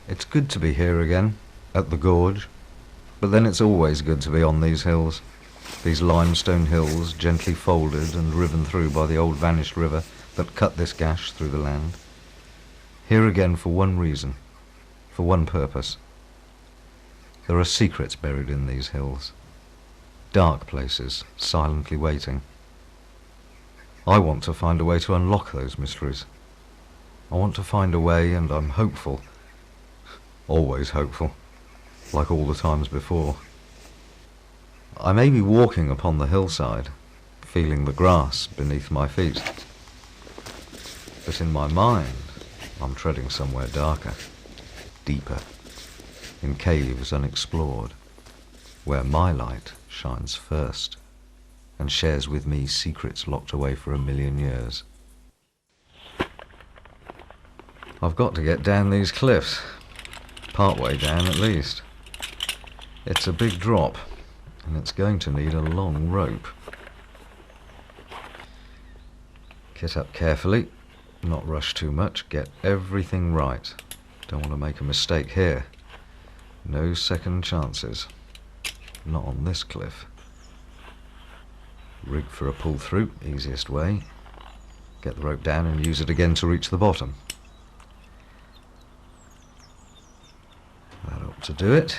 It's good to be here again, at the gorge, but then it's always good to be on these hills, these limestone hills gently folded and riven through by the old vanished river that cut this gash through the land. Here again for one reason, for one purpose. There are secrets buried in these hills, dark places silently waiting. I want to find a way to unlock those mysteries. I want to find a way, and I'm hopeful, always hopeful, like all the times before. I may be walking upon the hillside, feeling the grass beneath my feet, but in my mind I'm treading somewhere darker, deeper, in caves unexplored, where my light shines first and shares with me secrets locked away for 1,000,000 years. I've got to get down these cliffs, partway down at least. It's a big drop, and it's going to need a long rope. Get up carefully, not rush too much, get everything right. Don't want to make a mistake here. No second chances. Not on this cliff. Rig for a pull through, easiest way. Get the rope down and use it again to reach the bottom. That ought to do it.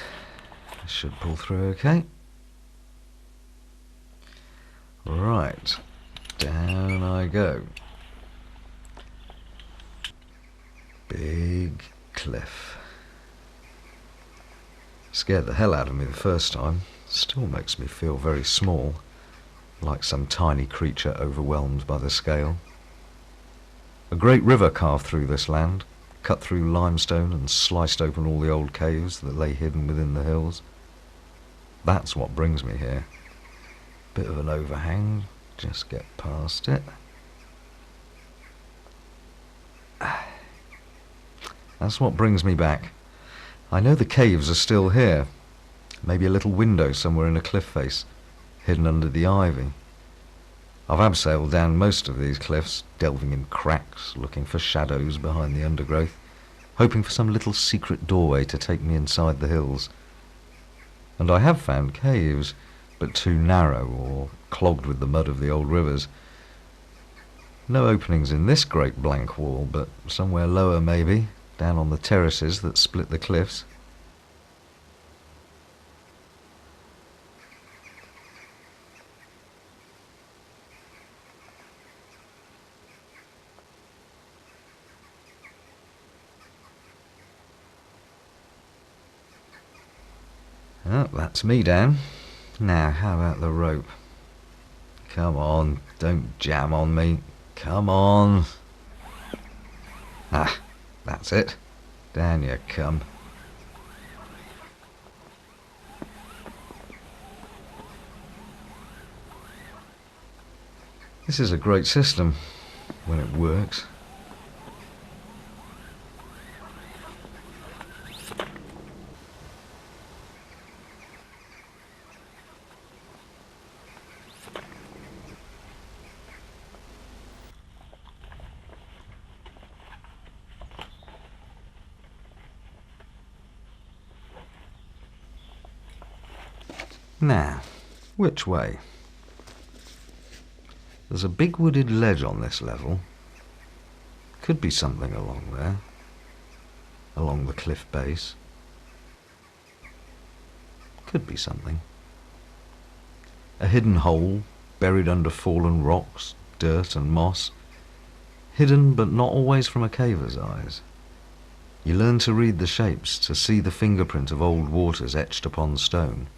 I should pull through okay. Right, down I go. Big cliff. Scared the hell out of me the first time. Still makes me feel very small, like some tiny creature overwhelmed by the scale. A great river carved through this land, cut through limestone and sliced open all the old caves that lay hidden within the hills. That's what brings me here. Bit of an overhang, just get past it. That's what brings me back. I know the caves are still here. Maybe a little window somewhere in a cliff face, hidden under the ivy. I've abseiled down most of these cliffs, delving in cracks, looking for shadows behind the undergrowth, hoping for some little secret doorway to take me inside the hills. And I have found caves, but too narrow or clogged with the mud of the old rivers. No openings in this great blank wall, but somewhere lower maybe, down on the terraces that split the cliffs. Oh, that's me down. Now, how about the rope? Come on, don't jam on me. Come on. Ah, that's it. Down you come. This is a great system when it works. Now, which way? There's a big wooded ledge on this level. Could be something along there, along the cliff base. Could be something. A hidden hole, buried under fallen rocks, dirt and moss. Hidden, but not always from a caver's eyes. You learn to read the shapes, to see the fingerprint of old waters etched upon stone.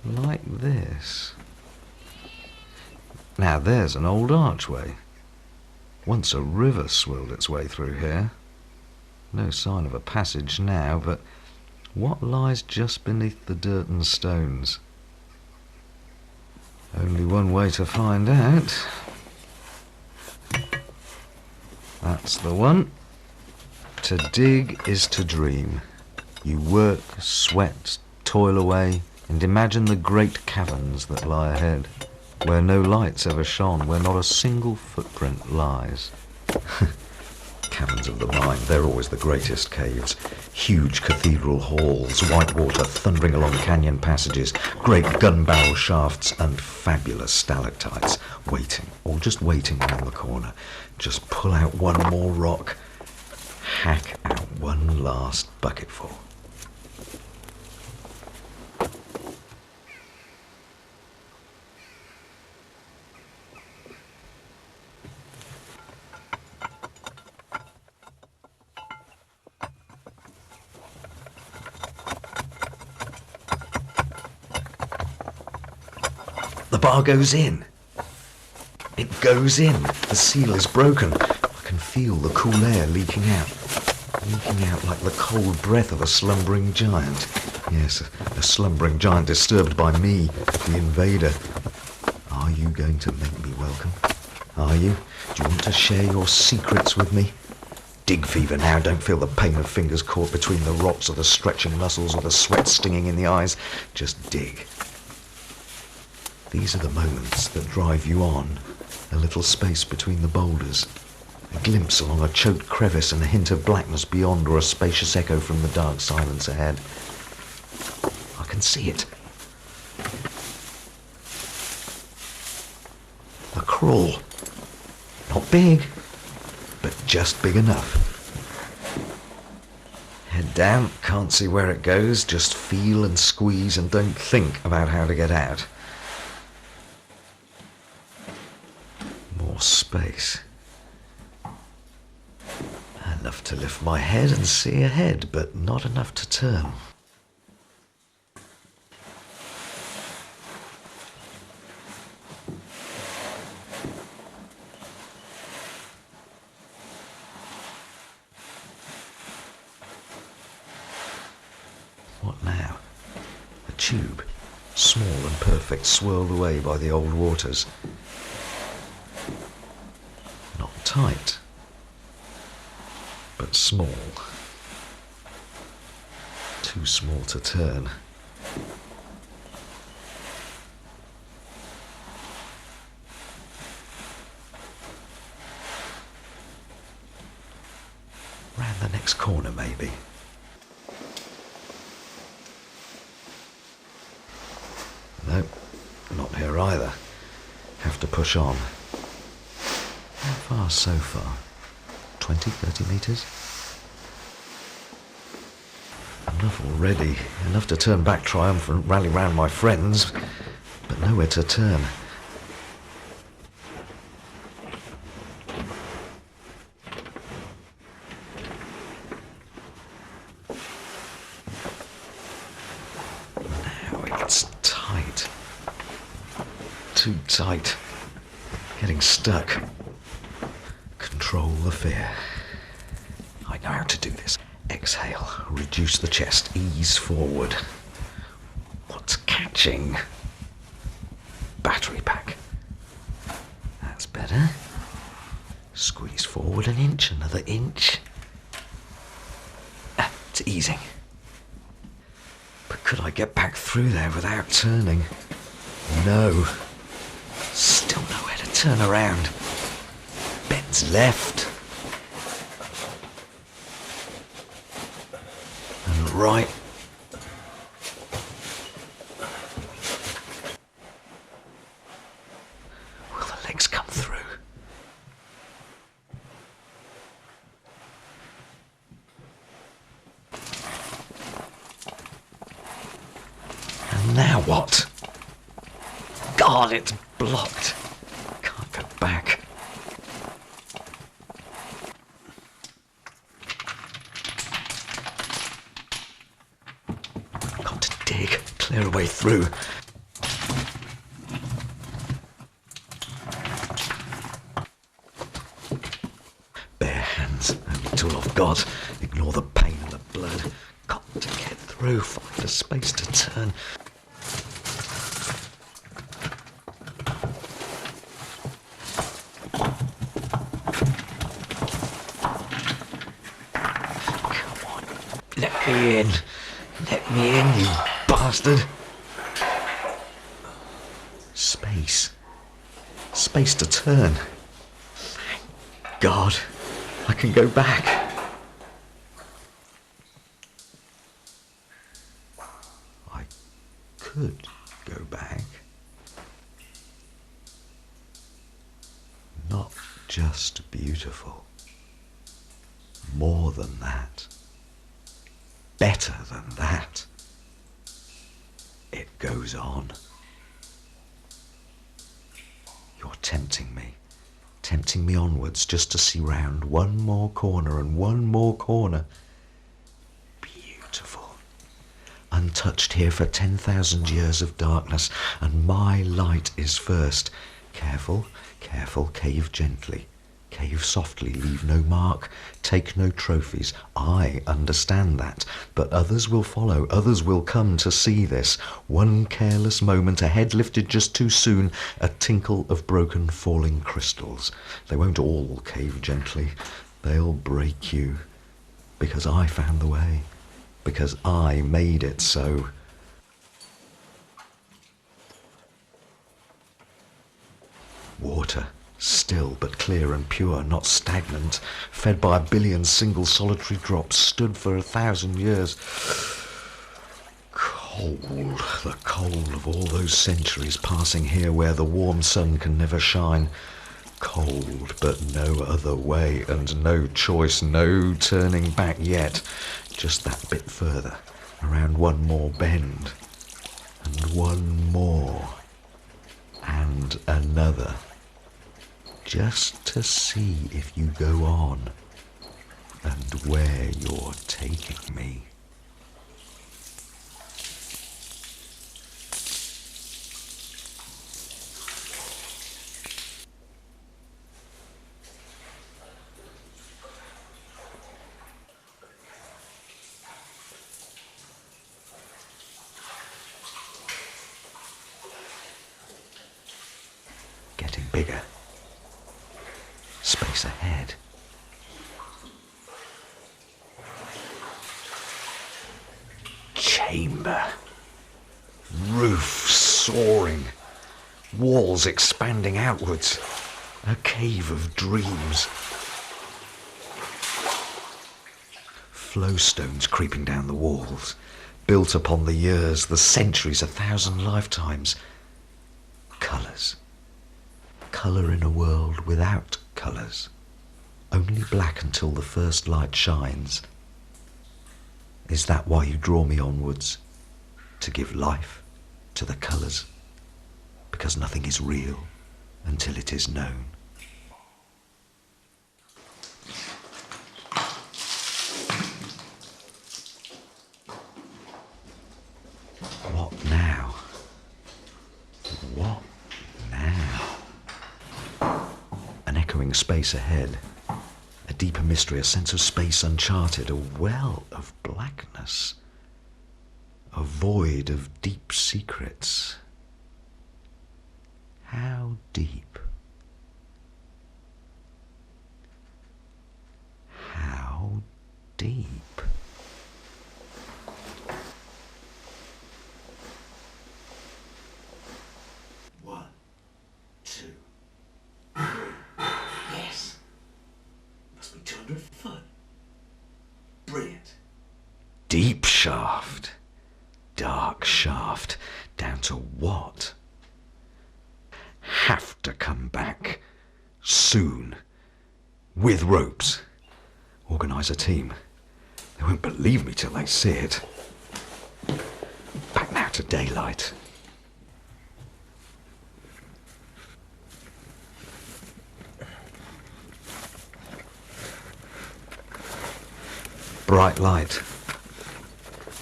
Like this. Now there's an old archway. Once a river swilled its way through here. No sign of a passage now, but what lies just beneath the dirt and stones? Only one way to find out. That's the one. To dig is to dream. You work, sweat, toil away, and imagine the great caverns that lie ahead, where no lights ever shone, where not a single footprint lies. Caverns of the mind, they're always the greatest caves. Huge cathedral halls, white water thundering along canyon passages, great gun barrel shafts, and fabulous stalactites waiting, or just waiting around the corner. Just pull out one more rock, hack out one last bucketful. The bar goes in. It goes in. The seal is broken. I can feel the cool air leaking out like the cold breath of a slumbering giant. Yes, a slumbering giant disturbed by me, the invader. Are you going to make me welcome? Are you? Do you want to share your secrets with me? Dig fever now. Don't feel the pain of fingers caught between the rocks or the stretching muscles or the sweat stinging in the eyes. Just dig. These are the moments that drive you on, a little space between the boulders, a glimpse along a choked crevice and a hint of blackness beyond, or a spacious echo from the dark silence ahead. I can see it. A crawl. Not big, but just big enough. Head down, can't see where it goes, just feel and squeeze and don't think about how to get out. More space. Enough to lift my head and see ahead, but not enough to turn. What now? A tube, small and perfect, swirled away by the old waters. Not tight, but small. Too small to turn. Round the next corner, maybe. Nope, not here either. Have to push on. How far so far? 20, 30 metres? Enough already. Enough to turn back triumphant, rally round my friends, but nowhere to turn. Now it's tight. Too tight. Getting stuck. Control the fear. I know how to do this. Exhale, reduce the chest, ease forward. What's catching? Battery pack. That's better. Squeeze forward an inch, another inch. It's easing. But could I get back through there without turning? No. Still nowhere to turn around. Bends left and right. Will the legs come through? And now what? God, it's blocked. Can't go back. Got to dig, clear a way through. Bare hands, only tool I've got. Ignore the pain and the blood. Got to get through, find a space to turn. Let me in. Let me in, you bastard. Space. Space to turn. Thank God, I can go back. I could go back. Not just beautiful. More than that. Better than that. It goes on. You're tempting me onwards just to see round one more corner and one more corner. Beautiful. Untouched here for 10,000 years of darkness, and my light is first. Careful, careful, cave gently. Cave softly, leave no mark, take no trophies. I understand that, but others will follow, others will come to see this. One careless moment, a head lifted just too soon, a tinkle of broken falling crystals. They won't all cave gently, they'll break you. Because I found the way, because I made it so. Water. Still but clear and pure, not stagnant, fed by a billion single solitary drops, stood for 1,000 years. Cold, the cold of all those centuries passing here where the warm sun can never shine. Cold, but no other way, and no choice, no turning back yet. Just that bit further, around one more bend, and one more, and another. Just to see if you go on and where you're taking me. Getting bigger. Space ahead. Chamber. Roof soaring. Walls expanding outwards. A cave of dreams. Flowstones creeping down the walls. Built upon the years, the centuries, 1,000 lifetimes. Colours. Colour in a world without colours. Only black until the first light shines. Is that why you draw me onwards? To give life to the colours? Because nothing is real until it is known. What now? What now? An echoing space ahead. A deeper mystery, a sense of space uncharted, a well of blackness. A void of deep secrets. How deep? How deep? One, two, three. Yes. Must be 200 foot. Brilliant. Deep shaft. Dark shaft. Down to what? Have to come back. Soon. With ropes. Organise a team. They won't believe me till they see it. Back now to daylight. Bright light.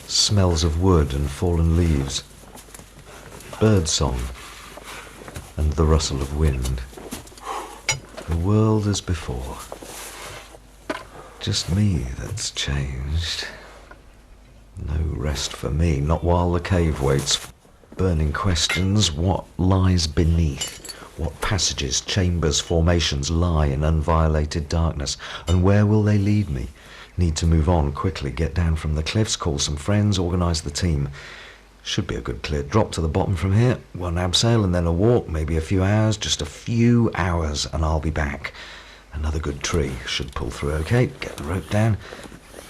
Smells of wood and fallen leaves. Bird song. And the rustle of wind. The world as before. Just me that's changed. No rest for me, not while the cave waits. Burning questions, what lies beneath? What passages, chambers, formations lie in unviolated darkness? And where will they lead me? Need to move on quickly, get down from the cliffs, call some friends, organise the team. Should be a good clear drop to the bottom from here. One abseil and then a walk, maybe a few hours, just a few hours, and I'll be back. Another good tree. Should pull through okay. Get the rope down.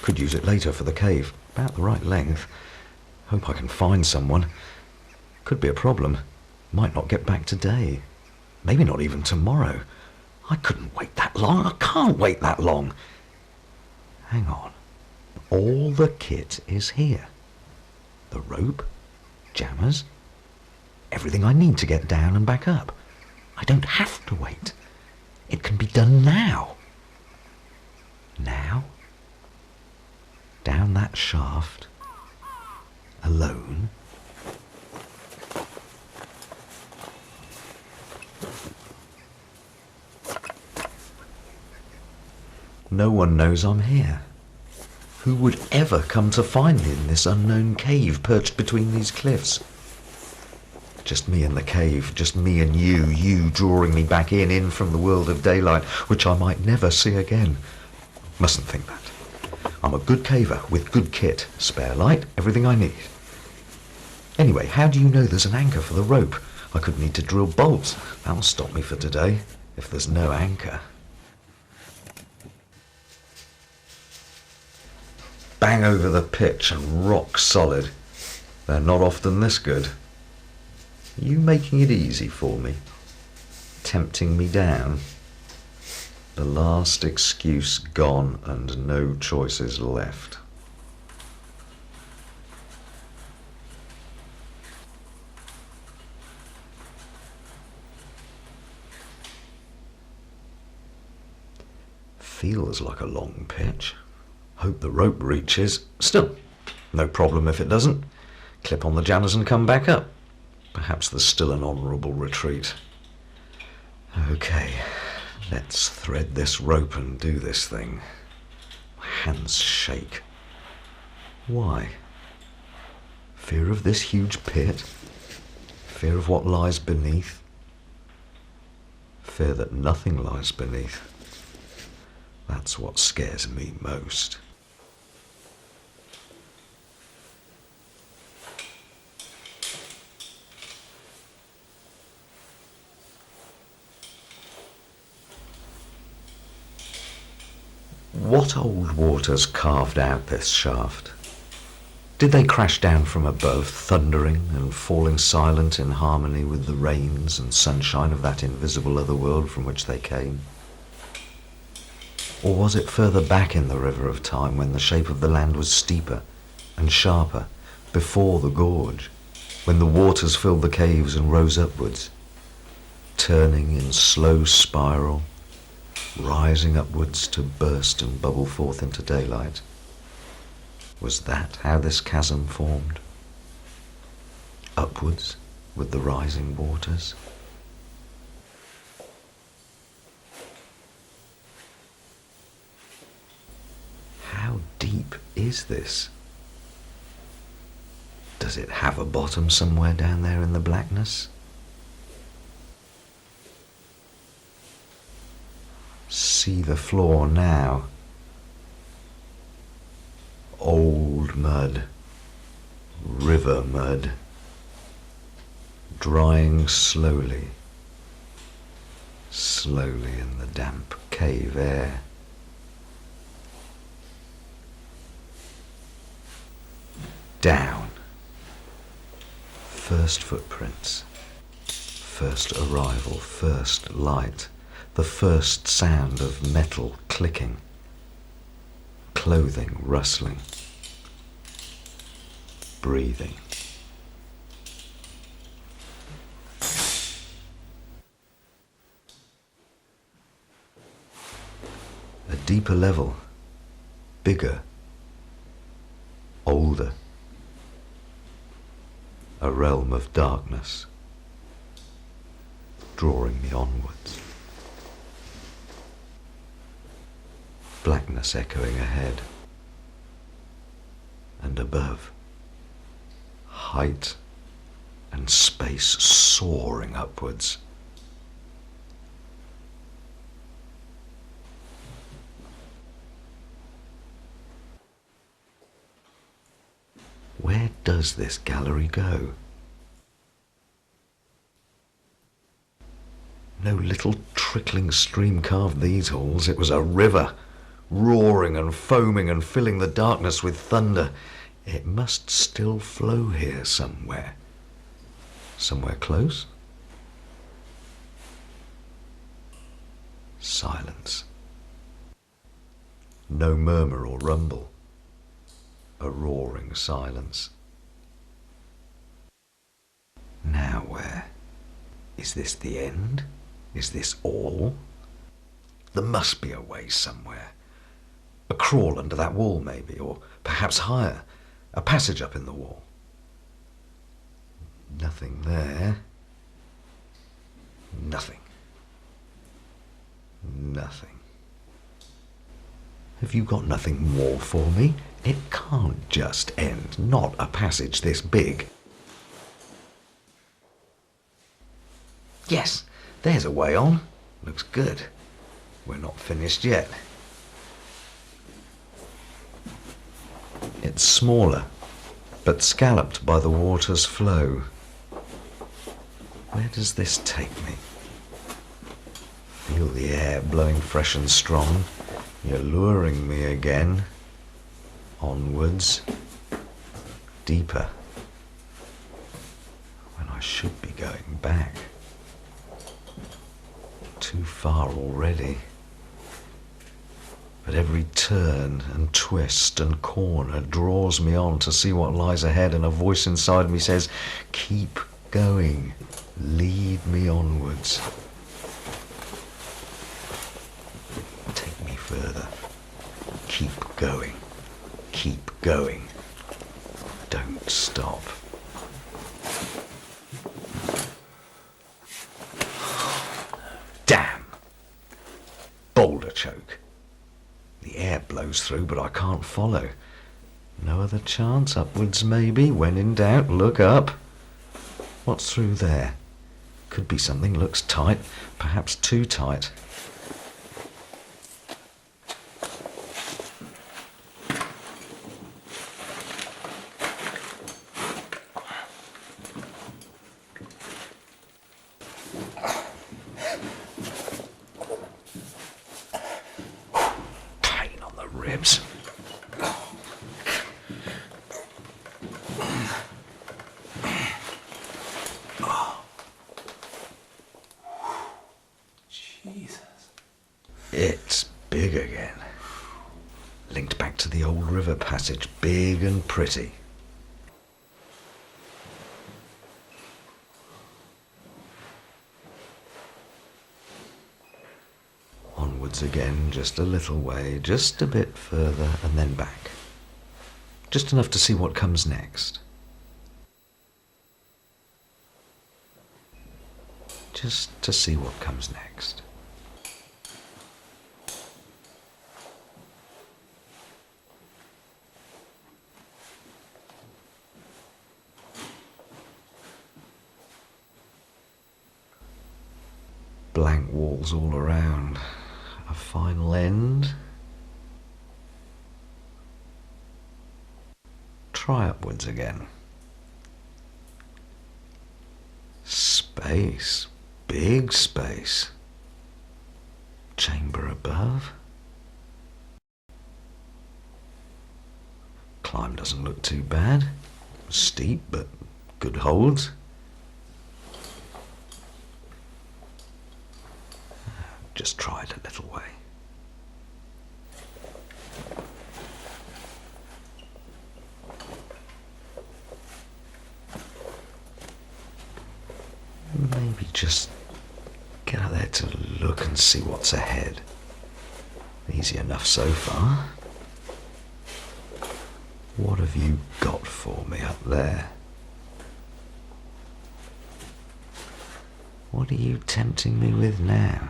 Could use it later for the cave. About the right length. Hope I can find someone. Could be a problem. Might not get back today. Maybe not even tomorrow. I couldn't wait that long. I can't wait that long. Hang on. All the kit is here. The rope, jammers, everything I need to get down and back up. I don't have to wait. It can be done now. Now, down that shaft, alone. No one knows I'm here. Who would ever come to find me in this unknown cave perched between these cliffs? Just me in the cave, just me and you drawing me back in from the world of daylight, which I might never see again. Mustn't think that. I'm a good caver with good kit, spare light, everything I need. Anyway, how do you know there's an anchor for the rope? I could need to drill bolts. That'll stop me for today, if there's no anchor. Bang over the pitch and rock solid. They're not often this good. You making it easy for me? Tempting me down? The last excuse gone and no choices left. Feels like a long pitch. Hope the rope reaches. Still, no problem if it doesn't. Clip on the jammers and come back up. Perhaps there's still an honourable retreat. Okay, let's thread this rope and do this thing. My hands shake. Why? Fear of this huge pit? Fear of what lies beneath? Fear that nothing lies beneath. That's what scares me most. What old waters carved out this shaft? Did they crash down from above, thundering and falling silent in harmony with the rains and sunshine of that invisible other world from which they came? Or was it further back in the river of time when the shape of the land was steeper and sharper, before the gorge, when the waters filled the caves and rose upwards, turning in slow spiral, rising upwards to burst and bubble forth into daylight? Was that how this chasm formed? Upwards with the rising waters? How deep is this? Does it have a bottom somewhere down there in the blackness? See the floor now. Old mud, river mud, drying slowly, slowly in the damp cave air. Down. First footprints, first arrival, first light, the first sound of metal clicking, clothing rustling, breathing. A deeper level, bigger, older. A realm of darkness, drawing me onwards. Blackness echoing ahead, and above, height and space soaring upwards. Where does this gallery go? No little trickling stream carved these halls. It was a river, roaring and foaming and filling the darkness with thunder. It must still flow here somewhere. Somewhere close? Silence. No murmur or rumble. A roaring silence. Now where? Is this the end? Is this all? There must be a way somewhere. A crawl under that wall maybe, or perhaps higher. A passage up in the wall. Nothing there. Nothing. Nothing. Have you got nothing more for me? It can't just end. Not a passage this big. Yes, there's a way on. Looks good. We're not finished yet. It's smaller, but scalloped by the water's flow. Where does this take me? Feel the air blowing fresh and strong. You're luring me again. Onwards. Deeper. When I should be going back. Too far already. But every turn and twist and corner draws me on to see what lies ahead, and a voice inside me says, keep going, lead me onwards. Take me further. Keep going, keep going. Don't stop. Damn! Boulder choke. The air blows through, but I can't follow. No other chance? Upwards, maybe? When in doubt, look up. What's through there? Could be something. Looks tight. Perhaps too tight. Ribs. Jesus. It's big again. Linked back to the old river passage, big and pretty. Onwards again, just a little way, just a bit further, and then back. Just enough to see what comes next. Just to see what comes next. Blank walls all around. A final end. Try upwards again. Space. Big space. Chamber above. Climb doesn't look too bad. Steep, but good holds. Just try it a little way. Maybe just get out there to look and see what's ahead. Easy enough so far. What have you got for me up there? What are you tempting me with now?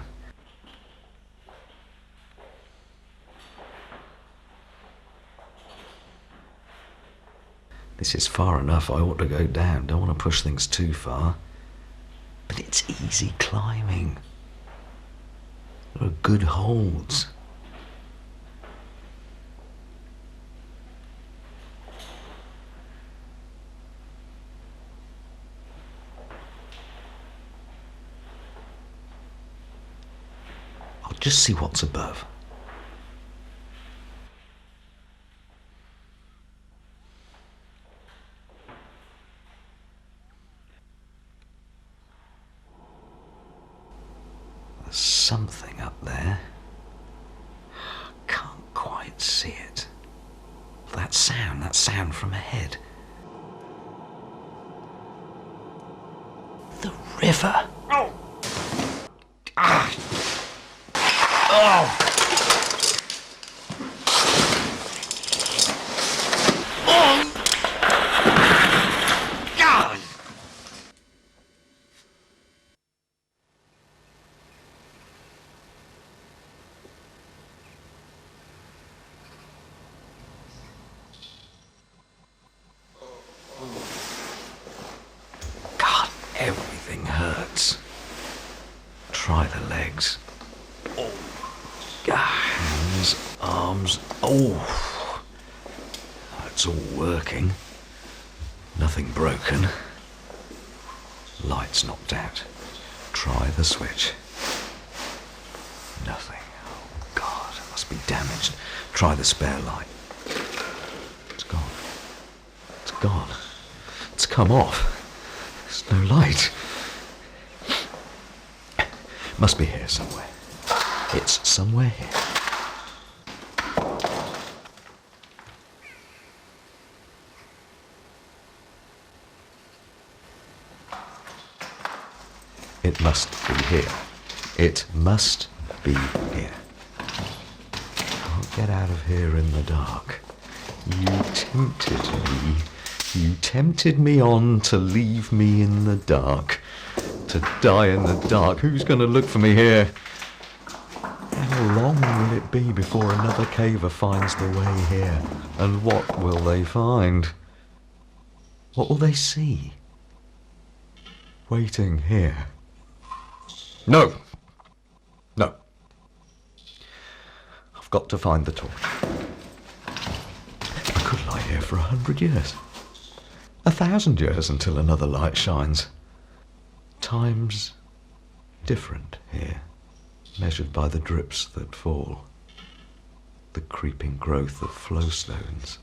This is far enough. I ought to go down. Don't want to push things too far. But it's easy climbing. There are good holds. Just see what's above. There's something up there. Can't quite see it. That sound from ahead. The river. Oh! Ah! Oh! Oh! God! God, everything hurts. Try the legs. Oh. Hands, arms. Oh. It's all working. Nothing broken. Light's knocked out. Try the switch. Nothing. Oh God, it must be damaged. Try the spare light. It's gone. It's gone. It's come off. There's no light. Must be here somewhere. It's somewhere here. It must be here. It must be here. Can't get out of here in the dark. You tempted me. You tempted me on to leave me in the dark. To die in the dark. Who's going to look for me here? How long will it be before another caver finds the way here? And what will they find? What will they see? Waiting here. No! No. I've got to find the torch. I could lie here for 100 years. 1,000 years until another light shines. Time's different here, measured by the drips that fall, the creeping growth of flowstones.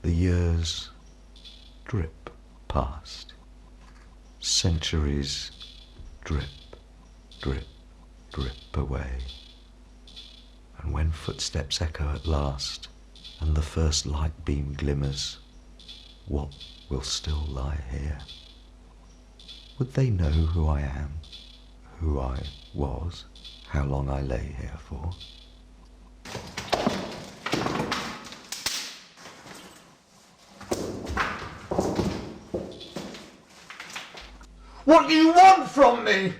The years drip past. Centuries drip, drip, drip away. And when footsteps echo at last, and the first light beam glimmers, what will still lie here? Would they know who I am, who I was, how long I lay here for? What do you want from me?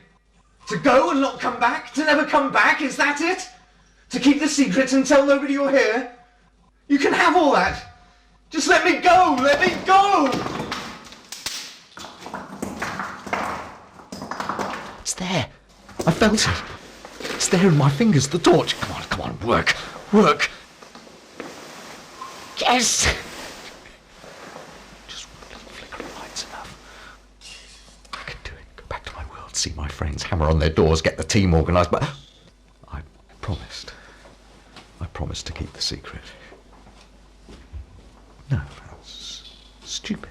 To go and not come back? To never come back? Is that it? To keep the secret and tell nobody you're here? You can have all that. Just let me go! Let me go! It's there. I felt it. It's there in my fingers, the torch. Come on, work. Work. Yes! Just one little flicker of light's enough. I can do it. Go back to my world, see my friends, hammer on their doors, get the team organised, but I promised to keep the secret. No, that's stupid.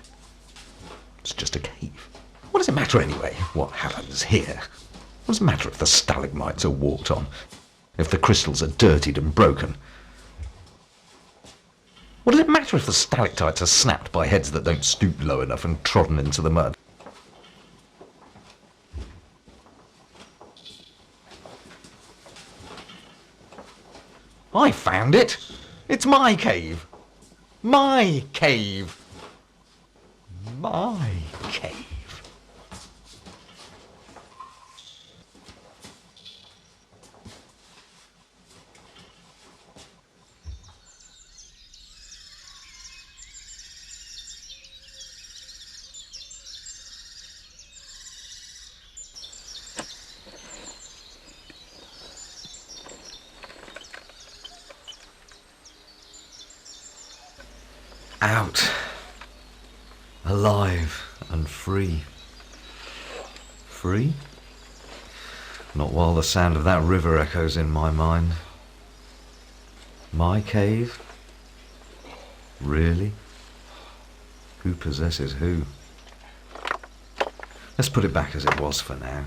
It's just a cave. What does it matter anyway, what happens here? What does it matter if the stalagmites are walked on? If the crystals are dirtied and broken? What does it matter if the stalactites are snapped by heads that don't stoop low enough and trodden into the mud? I found it! It's my cave! My cave! My cave! Out, alive and free. Free? Not while the sound of that river echoes in my mind. My cave? Really? Who possesses who? Let's put it back as it was for now.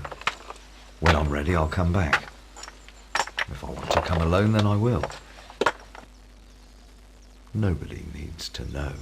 When I'm ready, I'll come back. If I want to come alone, then I will. Nobody needs to know.